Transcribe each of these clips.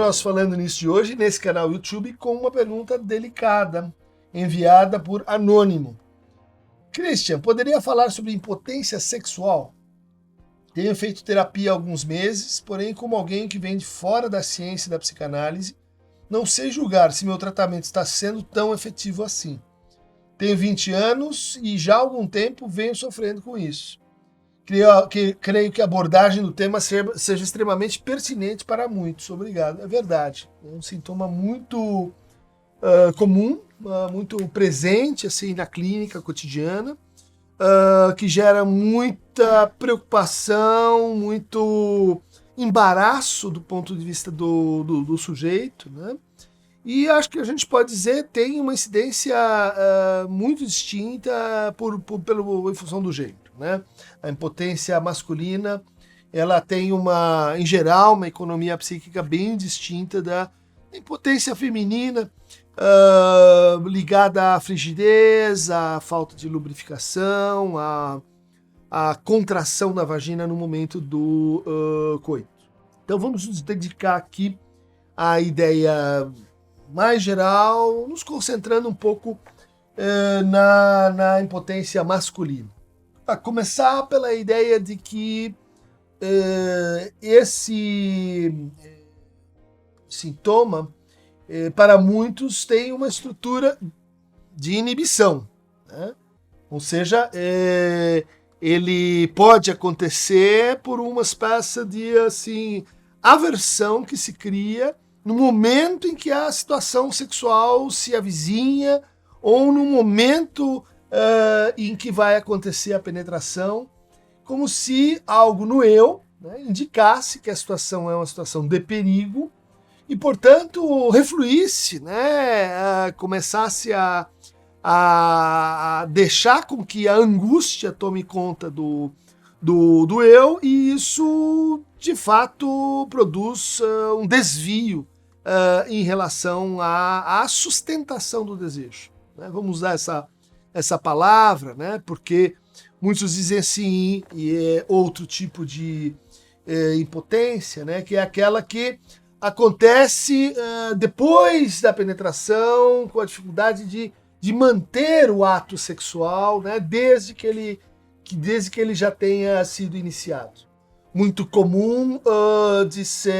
nosso Falando Nisso de hoje, nesse canal YouTube, com uma pergunta delicada, enviada por Anônimo. Christian, poderia falar sobre impotência sexual? Tenho feito terapia há alguns meses, porém, como alguém que vem de fora da ciência e da psicanálise, não sei julgar se meu tratamento está sendo tão efetivo assim. Tenho 20 anos e já há algum tempo venho sofrendo com isso. Creio que a abordagem do tema seja extremamente pertinente para muitos. Obrigado. É verdade. É um sintoma muito comum, muito presente assim, na clínica cotidiana, que gera muita preocupação, muito embaraço do ponto de vista do sujeito, né? E acho que a gente pode dizer tem uma incidência muito distinta em função do gênero, né? A impotência masculina, ela tem em geral, uma economia psíquica bem distinta da impotência feminina, ligada à frigidez, à falta de lubrificação, à contração da vagina no momento do coito. Então vamos nos dedicar aqui à ideia mais geral, nos concentrando um pouco na impotência masculina. A começar pela ideia de que esse sintoma, para muitos, tem uma estrutura de inibição, né? Ou seja, ele pode acontecer por uma espécie de assim, aversão que se cria no momento em que a situação sexual se avizinha ou no momento em que vai acontecer a penetração, como se algo no eu, né, indicasse que a situação é uma situação de perigo e, portanto, refluísse, né, começasse a deixar com que a angústia tome conta do eu, e isso, de fato, produz um desvio em relação à sustentação do desejo, né? Vamos usar essa palavra, né? Porque muitos dizem assim, e é outro tipo de impotência, né? Que é aquela que acontece depois da penetração, com a dificuldade de manter o ato sexual, né? Desde que ele já tenha sido iniciado. Muito comum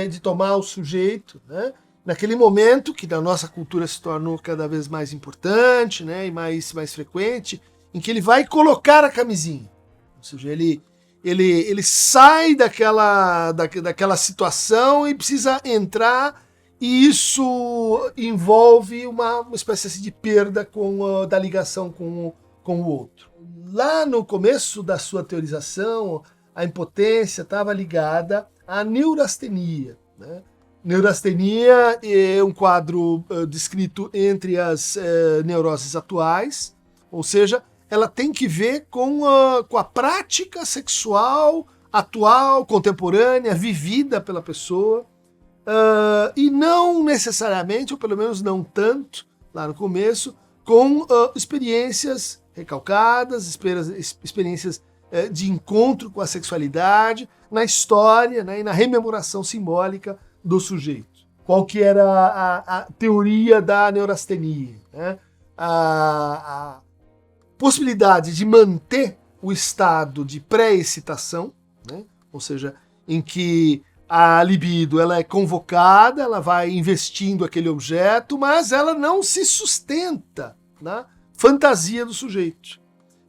de tomar o sujeito, né? Naquele momento que na nossa cultura se tornou cada vez mais importante, né, e mais frequente, em que ele vai colocar a camisinha. Ou seja, ele sai daquela situação e precisa entrar, e isso envolve uma espécie de perda da ligação com o outro. Lá no começo da sua teorização, a impotência estava ligada à neurastenia, né? Neurastenia é um quadro descrito entre as neuroses atuais, ou seja, ela tem que ver com a prática sexual atual, contemporânea, vivida pela pessoa, e não necessariamente, ou pelo menos não tanto, lá no começo, com experiências recalcadas, experiências de encontro com a sexualidade, na história, né, e na rememoração simbólica do sujeito. Qual que era a teoria da neurastenia, né? A possibilidade de manter o estado de pré-excitação, né? Ou seja, em que a libido ela é convocada, ela vai investindo aquele objeto, mas ela não se sustenta na fantasia do sujeito.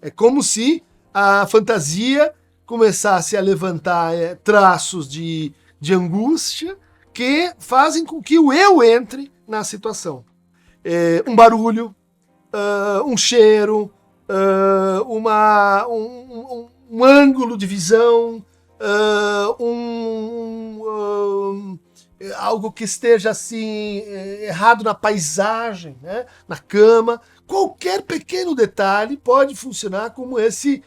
É como se a fantasia começasse a levantar traços de angústia que fazem com que o eu entre na situação. Um barulho, um cheiro, um ângulo de visão, algo que esteja assim errado na paisagem, né, na cama. Qualquer pequeno detalhe pode funcionar como esse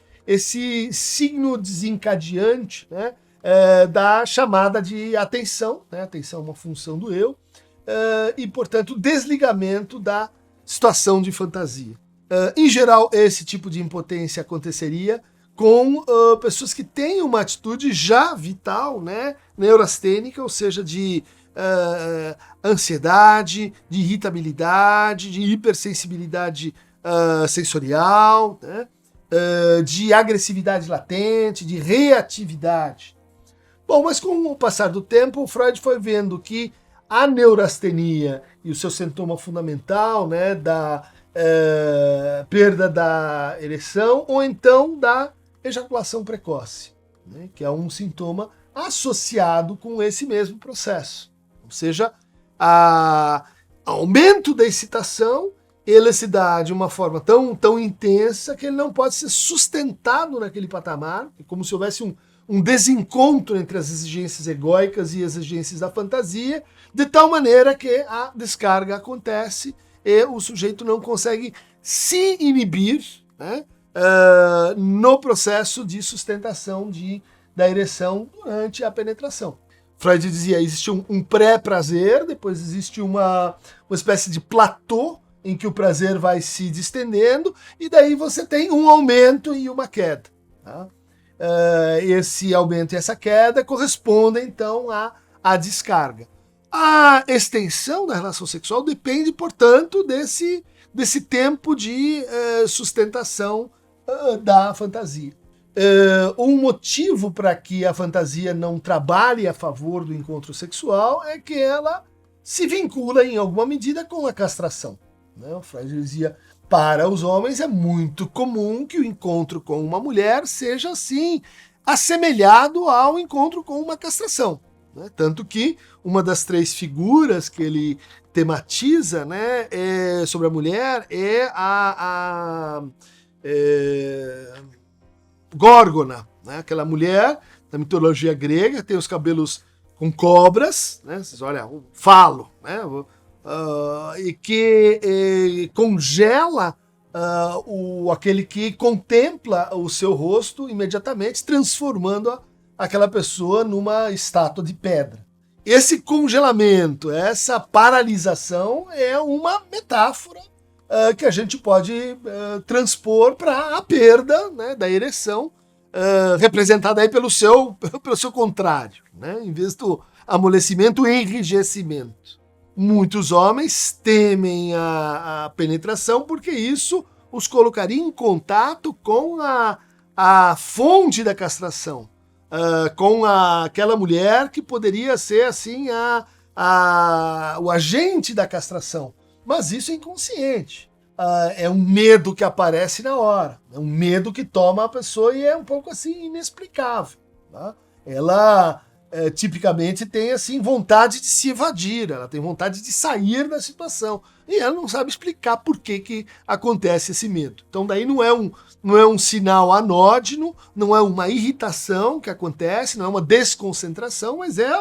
signo desencadeante, né, da chamada de atenção, né? Atenção é uma função do eu, e, portanto, desligamento da situação de fantasia. Em geral, esse tipo de impotência aconteceria com pessoas que têm uma atitude já vital, né, neurastênica, ou seja, de ansiedade, de irritabilidade, de hipersensibilidade sensorial, né? De agressividade latente, de reatividade. Bom, mas com o passar do tempo, o Freud foi vendo que a neurastenia e o seu sintoma fundamental, né, da perda da ereção ou então da ejaculação precoce, né, que é um sintoma associado com esse mesmo processo. Ou seja, aumento da excitação, ele se dá de uma forma tão intensa que ele não pode ser sustentado naquele patamar, é como se houvesse um desencontro entre as exigências egóicas e as exigências da fantasia, de tal maneira que a descarga acontece e o sujeito não consegue se inibir, né, no processo de sustentação da ereção durante a penetração. Freud dizia, existe um pré-prazer, depois existe uma espécie de platô, em que o prazer vai se distendendo, e daí você tem um aumento e uma queda. Tá? Esse aumento e essa queda correspondem, então, à descarga. A extensão da relação sexual depende, portanto, desse tempo de sustentação da fantasia. Um motivo para que a fantasia não trabalhe a favor do encontro sexual é que ela se vincula, em alguma medida, com a castração. O Freud dizia, para os homens é muito comum que o encontro com uma mulher seja, assim, assemelhado ao encontro com uma castração. Né? Tanto que uma das 3 figuras que ele tematiza, né, sobre a mulher é a Górgona, né? Aquela mulher da mitologia grega, tem os cabelos com cobras, né? Vocês olham, um falo, né? E que congela aquele que contempla o seu rosto imediatamente, transformando aquela pessoa numa estátua de pedra. Esse congelamento, essa paralisação é uma metáfora que a gente pode transpor para a perda, né, da ereção, representada aí pelo seu contrário, né? Em vez do amolecimento, o enrijecimento. Muitos homens temem a penetração porque isso os colocaria em contato com a fonte da castração, com aquela mulher que poderia ser assim o agente da castração. Mas isso é inconsciente. É um medo que aparece na hora, é um medo que toma a pessoa e é um pouco assim inexplicável. Tá? Ela tipicamente tem assim vontade de se evadir, ela tem vontade de sair da situação e ela não sabe explicar por que acontece esse medo. Então daí não é um sinal anódino, não é uma irritação que acontece, não é uma desconcentração, mas é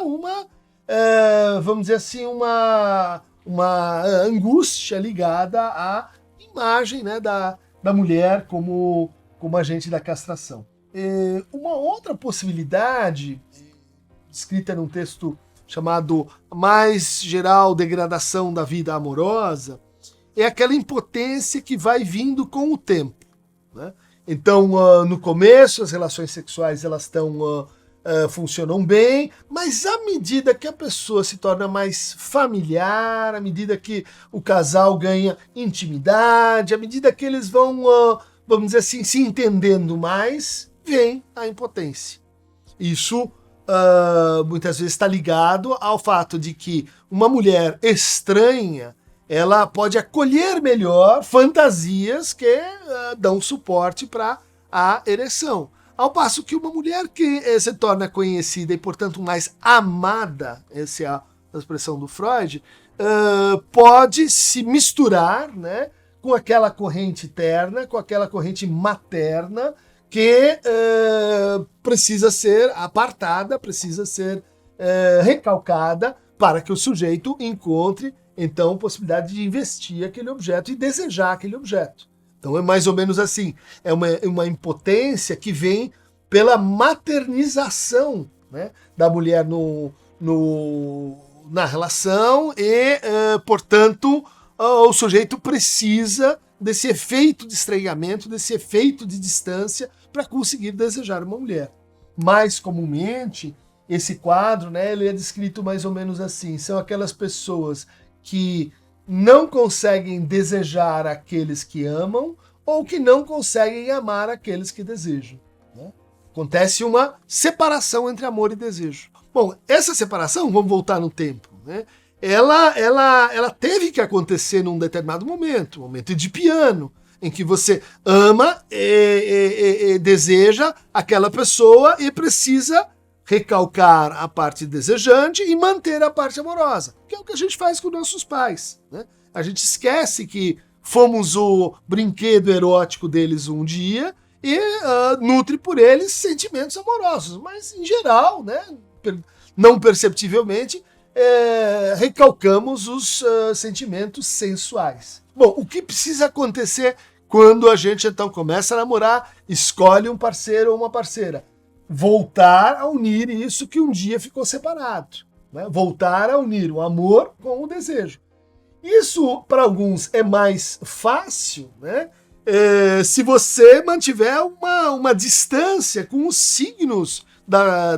vamos dizer assim, uma angústia ligada à imagem, né, da mulher como agente da castração. Uma outra possibilidade, escrita num texto chamado Mais Geral Degradação da Vida Amorosa, é aquela impotência que vai vindo com o tempo. Né? Então, no começo, as relações sexuais elas funcionam bem, mas à medida que a pessoa se torna mais familiar, à medida que o casal ganha intimidade, à medida que eles vão, vamos dizer assim, se entendendo mais, vem a impotência. Isso muitas vezes está ligado ao fato de que uma mulher estranha ela pode acolher melhor fantasias que dão suporte para a ereção. Ao passo que uma mulher que se torna conhecida e, portanto, mais amada, essa é a expressão do Freud, pode se misturar, né, com aquela corrente terna, com aquela corrente materna, que precisa ser apartada, precisa ser recalcada para que o sujeito encontre, então, possibilidade de investir aquele objeto e desejar aquele objeto. Então é mais ou menos assim, é uma impotência que vem pela maternização, né, da mulher na relação e, portanto, o sujeito precisa desse efeito de estranhamento, desse efeito de distância para conseguir desejar uma mulher. Mais comumente, esse quadro, né, ele é descrito mais ou menos assim: são aquelas pessoas que não conseguem desejar aqueles que amam ou que não conseguem amar aqueles que desejam. Né? Acontece uma separação entre amor e desejo. Bom, essa separação, vamos voltar no tempo, né? Ela teve que acontecer num determinado momento, momento edipiano, em que você ama e deseja aquela pessoa e precisa recalcar a parte desejante e manter a parte amorosa, que é o que a gente faz com nossos pais. Né? A gente esquece que fomos o brinquedo erótico deles um dia e nutre por eles sentimentos amorosos, mas em geral, né, não perceptivelmente, recalcamos os sentimentos sensuais. Bom, o que precisa acontecer quando a gente então começa a namorar, escolhe um parceiro ou uma parceira? Voltar a unir isso que um dia ficou separado. Né? Voltar a unir o amor com o desejo. Isso, para alguns, é mais fácil, né? Se você mantiver uma distância com os signos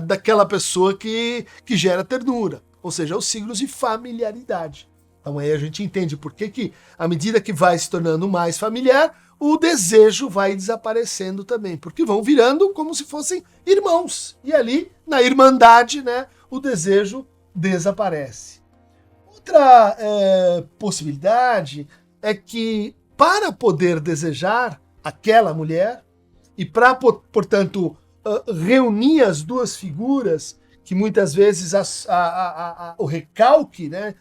daquela pessoa que gera ternura. Ou seja, os signos de familiaridade. Então aí a gente entende por que, à medida que vai se tornando mais familiar, o desejo vai desaparecendo também, porque vão virando como se fossem irmãos. E ali, na irmandade, né, o desejo desaparece. Outra possibilidade é que, para poder desejar aquela mulher, e para, portanto, reunir as duas figuras, que muitas vezes o recalque, né,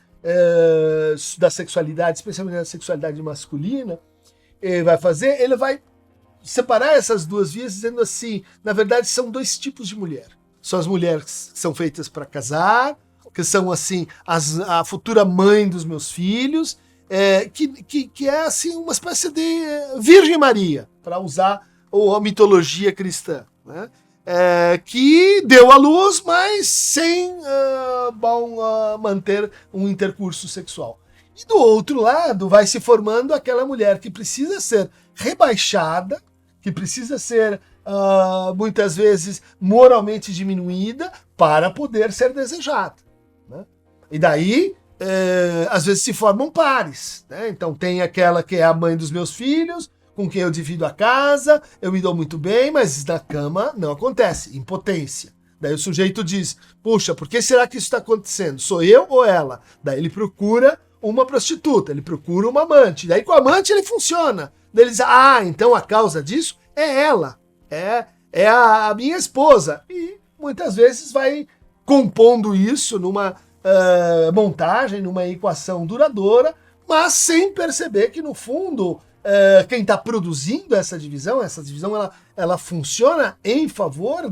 da sexualidade, especialmente da sexualidade masculina, ele vai separar essas duas vias dizendo assim, na verdade são dois tipos de mulher. São as mulheres que são feitas para casar, que são assim a futura mãe dos meus filhos, que é assim uma espécie de Virgem Maria, para usar a mitologia cristã, né? Que deu à luz, mas sem manter um intercurso sexual. E do outro lado vai se formando aquela mulher que precisa ser rebaixada, que precisa ser muitas vezes moralmente diminuída para poder ser desejada. Né? E daí, às vezes se formam pares. Né? Então tem aquela que é a mãe dos meus filhos, com quem eu divido a casa, eu me dou muito bem, mas na cama não acontece, impotência. Daí o sujeito diz, puxa, por que será que isso está acontecendo? Sou eu ou ela? Daí ele procura uma prostituta, ele procura uma amante. Daí com a amante ele funciona. Daí ele diz, então a causa disso é ela, é a minha esposa. E muitas vezes vai compondo isso numa montagem, numa equação duradoura, mas sem perceber que no fundo quem está produzindo essa divisão ela funciona em favor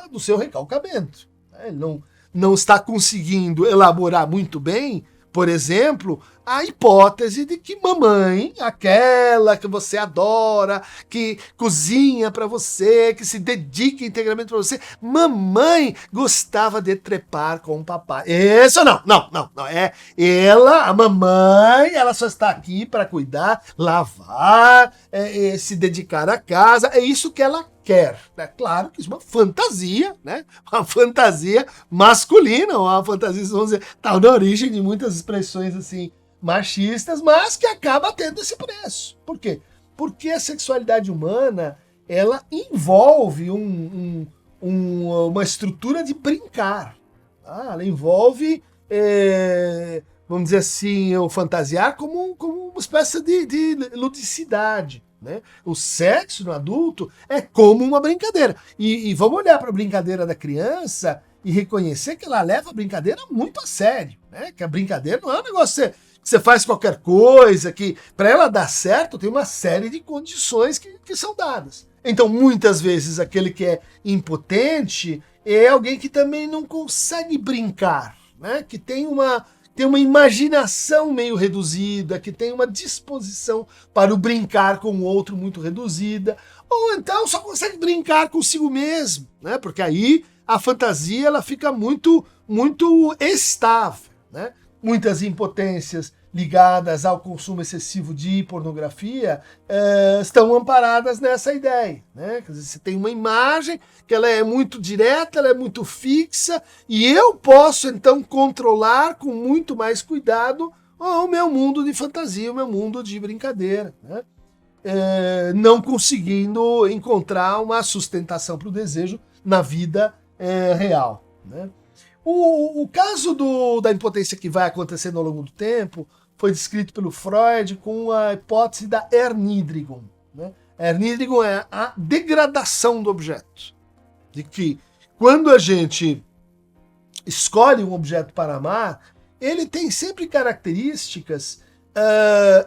do seu recalcamento. Ele não está conseguindo elaborar muito bem, por exemplo, a hipótese de que mamãe, aquela que você adora, que cozinha para você, que se dedica integralmente para você, mamãe gostava de trepar com o papai. Isso não. É ela, a mamãe, ela só está aqui para cuidar, lavar, se dedicar à casa. É isso que ela quer. É claro que isso é uma fantasia, né? Uma fantasia masculina, uma fantasia, vamos dizer, tal na origem de muitas expressões assim machistas, mas que acaba tendo esse preço. Por quê? Porque a sexualidade humana, ela envolve uma estrutura de brincar. Tá? Ela envolve, vamos dizer assim, o fantasiar como uma espécie de ludicidade. Né? O sexo no adulto é como uma brincadeira. E vamos olhar para a brincadeira da criança e reconhecer que ela leva a brincadeira muito a sério. Né? Que a brincadeira não é um negócio que você faz qualquer coisa, que para ela dar certo tem uma série de condições que são dadas. Então, muitas vezes, aquele que é impotente é alguém que também não consegue brincar, né? Que tem uma imaginação meio reduzida, que tem uma disposição para o brincar com o outro muito reduzida, ou então só consegue brincar consigo mesmo, né? Porque aí a fantasia ela fica muito, muito estável, né? Muitas impotências ligadas ao consumo excessivo de pornografia estão amparadas nessa ideia, né? Quer dizer, você tem uma imagem que ela é muito direta, ela é muito fixa, e eu posso então controlar com muito mais cuidado o meu mundo de fantasia, o meu mundo de brincadeira, né? Não conseguindo encontrar uma sustentação para o desejo na vida real, né? O caso da impotência que vai acontecendo ao longo do tempo foi descrito pelo Freud com a hipótese da Erniedrigung, né? A Erniedrigung é a degradação do objeto. De que quando a gente escolhe um objeto para amar, ele tem sempre características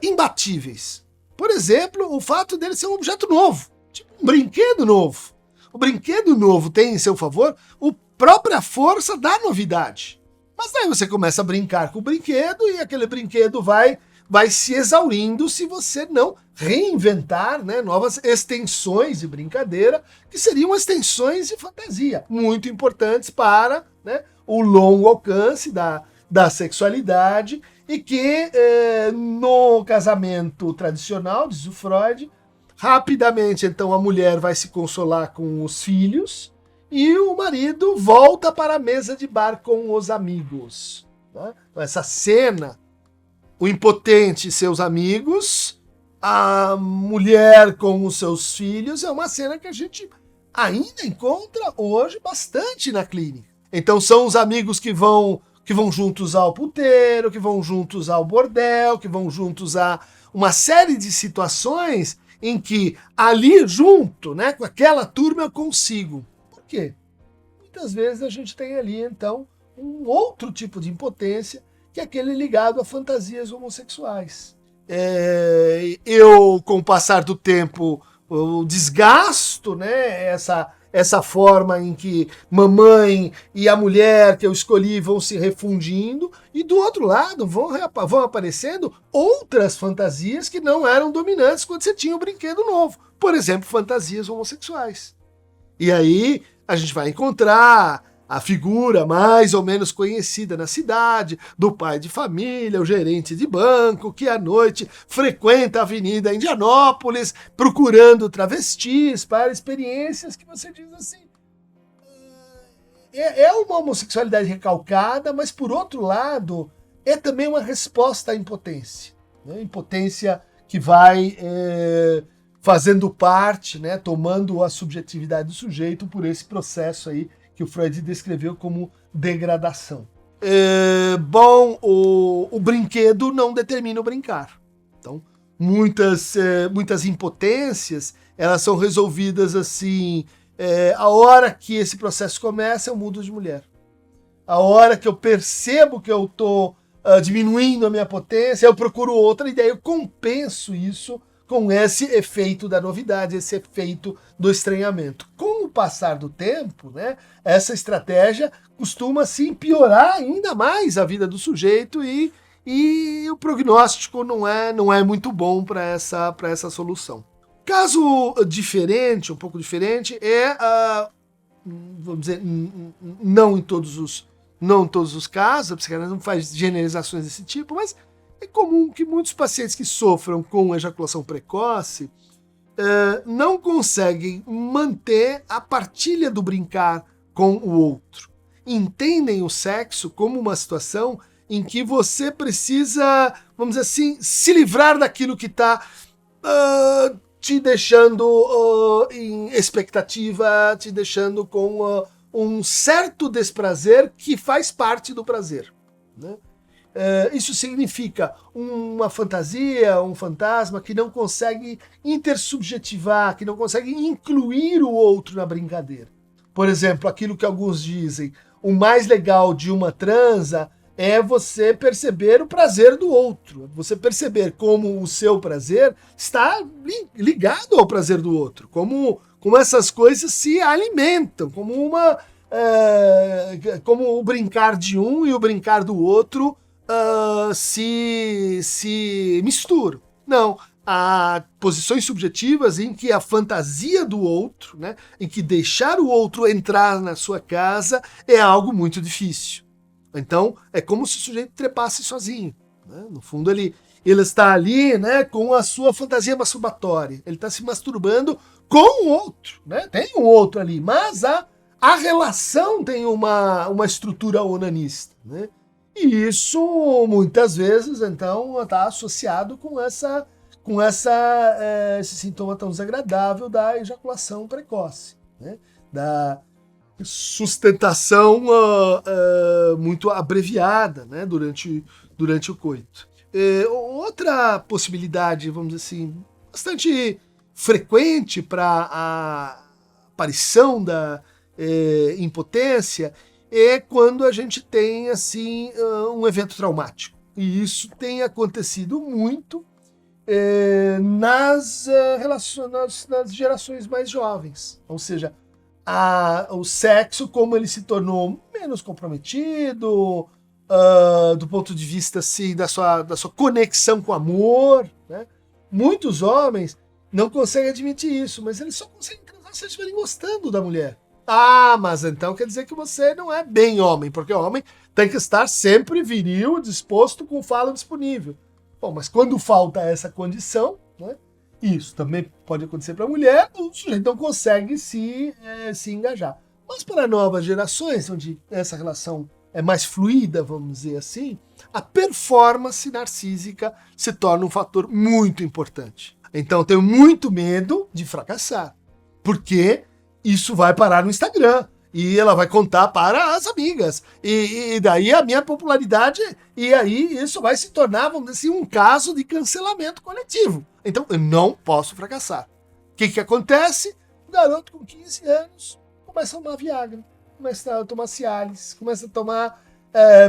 imbatíveis. Por exemplo, o fato dele ser um objeto novo, tipo um brinquedo novo. O brinquedo novo tem em seu favor a própria força da novidade. Mas daí você começa a brincar com o brinquedo e aquele brinquedo vai se exaurindo se você não reinventar, né, novas extensões de brincadeira, que seriam extensões de fantasia, muito importantes para, né, o longo alcance da sexualidade, e que no casamento tradicional, diz o Freud, rapidamente então a mulher vai se consolar com os filhos e o marido volta para a mesa de bar com os amigos, né? Então, essa cena, o impotente e seus amigos, a mulher com os seus filhos, é uma cena que a gente ainda encontra hoje bastante na clínica. Então são os amigos que vão juntos ao puteiro, que vão juntos ao bordel, que vão juntos a uma série de situações em que ali junto, né, com aquela turma eu consigo. Por quê? Muitas vezes a gente tem ali, então, um outro tipo de impotência, que é aquele ligado a fantasias homossexuais. Eu, com o passar do tempo, eu desgasto, né, essa forma em que mamãe e a mulher que eu escolhi vão se refundindo, e do outro lado vão aparecendo outras fantasias que não eram dominantes quando você tinha o brinquedo novo. Por exemplo, fantasias homossexuais. E aí a gente vai encontrar a figura mais ou menos conhecida na cidade, do pai de família, o gerente de banco, que à noite frequenta a Avenida Indianópolis, procurando travestis para experiências que você diz assim. É uma homossexualidade recalcada, mas por outro lado, é também uma resposta à impotência. Né? Impotência que vai fazendo parte, né, tomando a subjetividade do sujeito por esse processo aí que o Freud descreveu como degradação. Bom, o brinquedo não determina o brincar. Então, muitas impotências, elas são resolvidas assim, a hora que esse processo começa, eu mudo de mulher. A hora que eu percebo que eu estou diminuindo a minha potência, eu procuro outra, e daí eu compenso isso com esse efeito da novidade, esse efeito do estranhamento. Com o passar do tempo, né, essa estratégia costuma sim piorar ainda mais a vida do sujeito, e o prognóstico não é muito bom para essa solução. Caso diferente, um pouco diferente, vamos dizer, não em todos os casos, a psicanálise não faz generalizações desse tipo, mas é comum que muitos pacientes que sofram com ejaculação precoce não conseguem manter a partilha do brincar com o outro. Entendem o sexo como uma situação em que você precisa, vamos dizer assim, se livrar daquilo que está te deixando em expectativa, te deixando com um certo desprazer que faz parte do prazer, né? Isso significa uma fantasia, um fantasma que não consegue intersubjetivar, que não consegue incluir o outro na brincadeira. Por exemplo, aquilo que alguns dizem, o mais legal de uma transa é você perceber o prazer do outro, você perceber como o seu prazer está ligado ao prazer do outro, como essas coisas se alimentam, como o brincar de um e o brincar do outro se misturam. Não, há posições subjetivas em que a fantasia do outro, né, em que deixar o outro entrar na sua casa é algo muito difícil. Então, é como se o sujeito trepasse sozinho, né? No fundo, ele está ali, né, com a sua fantasia masturbatória. Ele está se masturbando com o outro. Né? Tem um outro ali, mas a relação tem uma estrutura onanista. Né? E isso, muitas vezes, então, está associado com esse sintoma tão desagradável da ejaculação precoce, né? Da sustentação muito abreviada, né? durante o coito. Outra possibilidade, vamos dizer assim, bastante frequente para a aparição da impotência é quando a gente tem assim um evento traumático. E isso tem acontecido muito nas gerações mais jovens. Ou seja, o sexo, como ele se tornou menos comprometido, do ponto de vista assim, da sua conexão com o amor. Né? Muitos homens não conseguem admitir isso, mas eles só conseguem transar se eles estiverem gostando da mulher. Ah, mas então quer dizer que você não é bem homem, porque o homem tem que estar sempre viril, disposto, com falo disponível. Bom, mas quando falta essa condição, né, isso também pode acontecer para a mulher, o sujeito não consegue se engajar. Mas para novas gerações, onde essa relação é mais fluida, vamos dizer assim, a performance narcísica se torna um fator muito importante. Então eu tenho muito medo de fracassar, porque isso vai parar no Instagram. E ela vai contar para as amigas. E daí a minha popularidade, e aí isso vai se tornar, vamos dizer assim, um caso de cancelamento coletivo. Então eu não posso fracassar. O que acontece? O garoto com 15 anos começa a tomar Viagra, começa a tomar Cialis, começa a tomar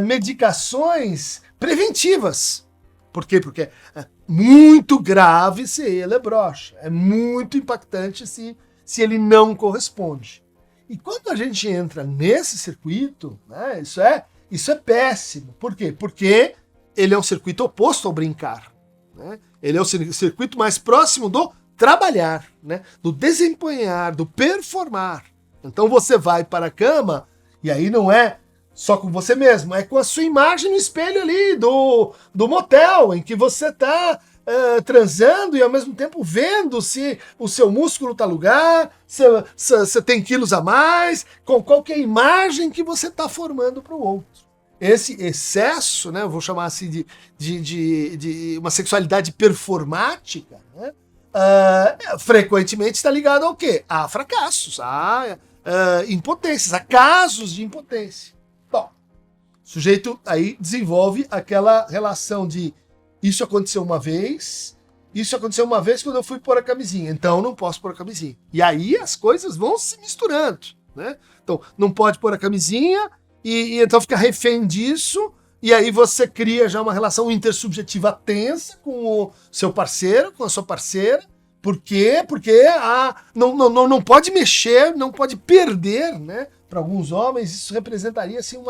medicações preventivas. Por quê? Porque é muito grave se ele é broxa. É muito impactante se ele não corresponde. E quando a gente entra nesse circuito, né, isso é péssimo. Por quê? Porque ele é um circuito oposto ao brincar. Né? Ele é o circuito mais próximo do trabalhar, né? Do desempenhar, do performar. Então você vai para a cama, e aí não é só com você mesmo, é com a sua imagem no espelho ali do motel, em que você está transando e ao mesmo tempo vendo se o seu músculo está no lugar, se você tem quilos a mais, com qualquer imagem que você está formando para o outro. Esse excesso, né, eu vou chamar assim de uma sexualidade performática, né, frequentemente está ligado ao quê? A fracassos, a impotências, a casos de impotência. Bom, o sujeito aí desenvolve aquela relação de isso aconteceu uma vez quando eu fui pôr a camisinha, então não posso pôr a camisinha. E aí as coisas vão se misturando, né? Então não pode pôr a camisinha e então fica refém disso, e aí você cria já uma relação intersubjetiva tensa com o seu parceiro, com a sua parceira. Por quê? Porque não pode mexer, não pode perder, né? Para alguns homens isso representaria assim,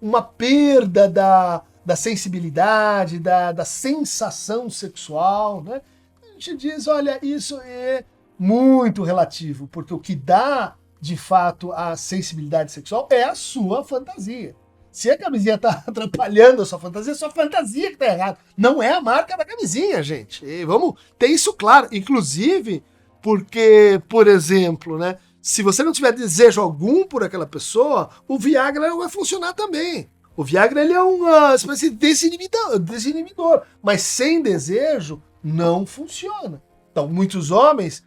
uma perda da sensibilidade, da sensação sexual, né? A gente diz, olha, isso é muito relativo, porque o que dá, de fato, a sensibilidade sexual é a sua fantasia. Se a camisinha está atrapalhando a sua fantasia que está errada. Não é a marca da camisinha, gente. E vamos ter isso claro. Inclusive, porque, por exemplo, né, se você não tiver desejo algum por aquela pessoa, o Viagra não vai funcionar também. O Viagra ele é uma espécie de desinibidor, mas sem desejo não funciona. Então, muitos homens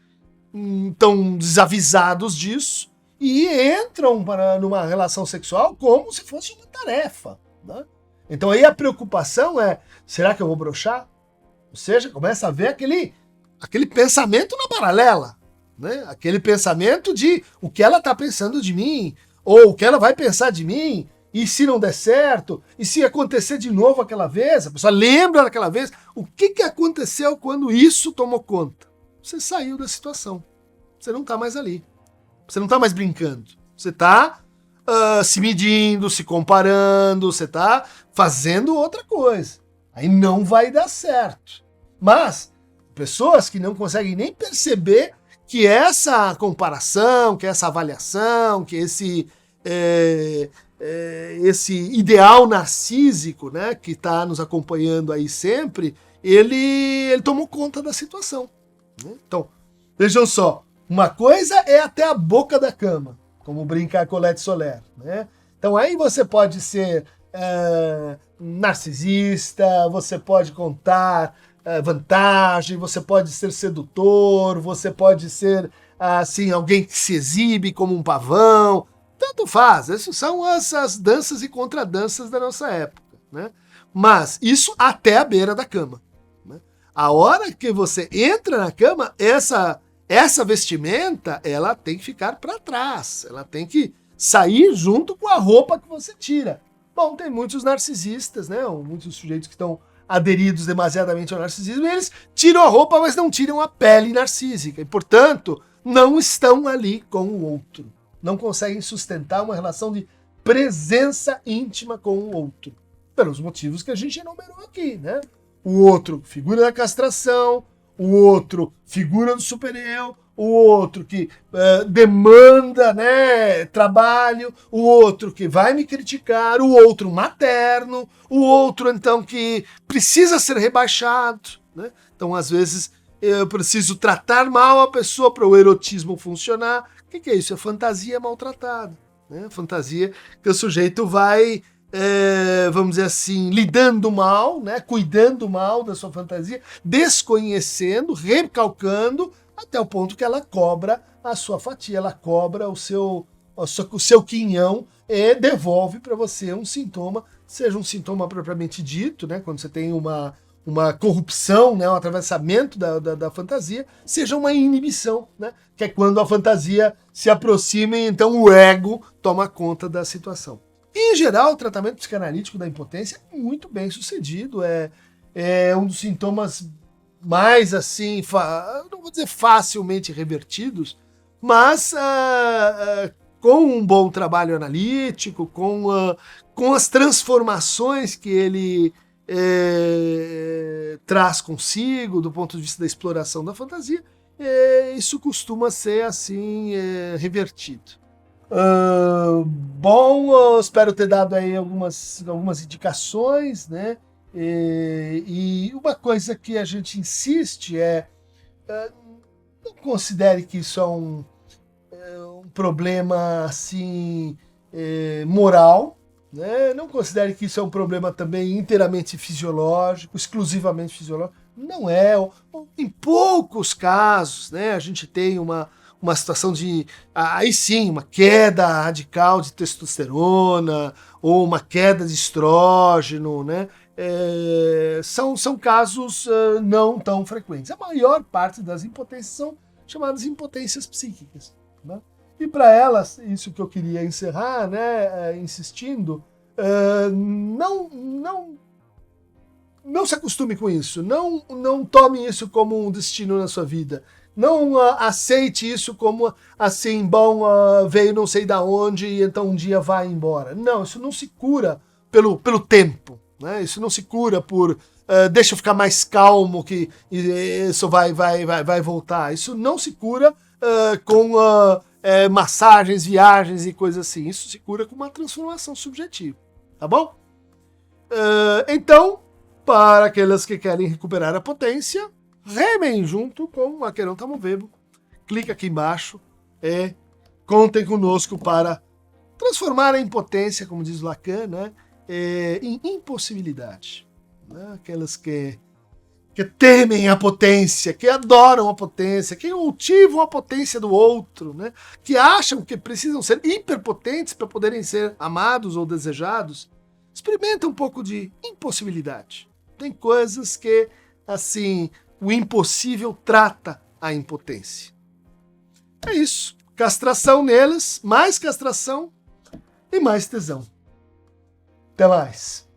estão desavisados disso e entram numa relação sexual como se fosse uma tarefa. Né? Então, aí a preocupação é, será que eu vou broxar? Ou seja, começa a ver aquele pensamento na paralela. Né? Aquele pensamento de o que ela está pensando de mim, ou o que ela vai pensar de mim. E se não der certo? E se acontecer de novo aquela vez? A pessoa lembra daquela vez? O que aconteceu quando isso tomou conta? Você saiu da situação. Você não está mais ali. Você não está mais brincando. Você está se medindo, se comparando, você está fazendo outra coisa. Aí não vai dar certo. Mas pessoas que não conseguem nem perceber que essa comparação, que essa avaliação, que esse esse ideal narcísico, né, que está nos acompanhando aí sempre, ele tomou conta da situação. Né? Então, vejam só, uma coisa é até a boca da cama, como brinca a Colette Soler. Né? Então aí você pode ser narcisista, você pode contar vantagem, você pode ser sedutor, você pode ser assim, alguém que se exibe como um pavão, tanto faz. Essas são as danças e contradanças da nossa época. Né? Mas isso até a beira da cama. Né? A hora que você entra na cama, essa vestimenta, ela tem que ficar para trás, ela tem que sair junto com a roupa que você tira. Bom, tem muitos narcisistas, né? Muitos sujeitos que estão aderidos demasiadamente ao narcisismo, e eles tiram a roupa, mas não tiram a pele narcísica, e, portanto, não estão ali com o outro. Não conseguem sustentar uma relação de presença íntima com o outro, pelos motivos que a gente enumerou aqui, né? O outro, figura da castração, o outro, figura do super-eu, o outro que demanda, né, trabalho, o outro que vai me criticar, o outro materno, o outro, então, que precisa ser rebaixado. Né? Então, às vezes, eu preciso tratar mal a pessoa para o erotismo funcionar. O que é isso? É fantasia maltratada. Né? Fantasia que o sujeito vai, vamos dizer assim, lidando mal, né? Cuidando mal da sua fantasia, desconhecendo, recalcando, até o ponto que ela cobra a sua fatia, ela cobra o seu quinhão e devolve para você um sintoma, seja um sintoma propriamente dito, né, quando você tem uma corrupção, né, um atravessamento da fantasia, seja uma inibição, né, que é quando a fantasia se aproxima e então o ego toma conta da situação. E, em geral, o tratamento psicanalítico da impotência é muito bem sucedido, é um dos sintomas mais assim, não vou dizer facilmente revertidos, mas com um bom trabalho analítico, com as transformações que ele traz consigo do ponto de vista da exploração da fantasia, isso costuma ser assim revertido. Bom, eu espero ter dado aí algumas indicações, né? E uma coisa que a gente insiste não considere que isso é um problema assim moral, né? Não considere que isso é um problema também inteiramente fisiológico, exclusivamente fisiológico. Não é. Em poucos casos, né, a gente tem uma situação de, aí sim, uma queda radical de testosterona ou uma queda de estrógeno, né? São casos não tão frequentes. A maior parte das impotências são chamadas impotências psíquicas. Né? E para elas, isso que eu queria encerrar, né, insistindo, não se acostume com isso, não tome isso como um destino na sua vida. Não aceite isso como assim, bom, veio não sei da onde e então um dia vai embora. Não, isso não se cura pelo tempo. Né? Isso não se cura por deixa eu ficar mais calmo que isso vai voltar. Isso não se cura com massagens, viagens e coisas assim. Isso se cura com uma transformação subjetiva. Tá bom? Então, para aquelas que querem recuperar a potência, remem junto com o Aqueron Tamovebo. Clica aqui embaixo e contem conosco para transformar a impotência, como diz Lacan, né, em impossibilidade. Né? Aquelas que temem a potência, que adoram a potência, que cultivam a potência do outro, né? Que acham que precisam ser hiperpotentes para poderem ser amados ou desejados. Experimenta um pouco de impossibilidade. Tem coisas que, assim, o impossível trata a impotência. É isso. Castração neles, mais castração e mais tesão. Até mais.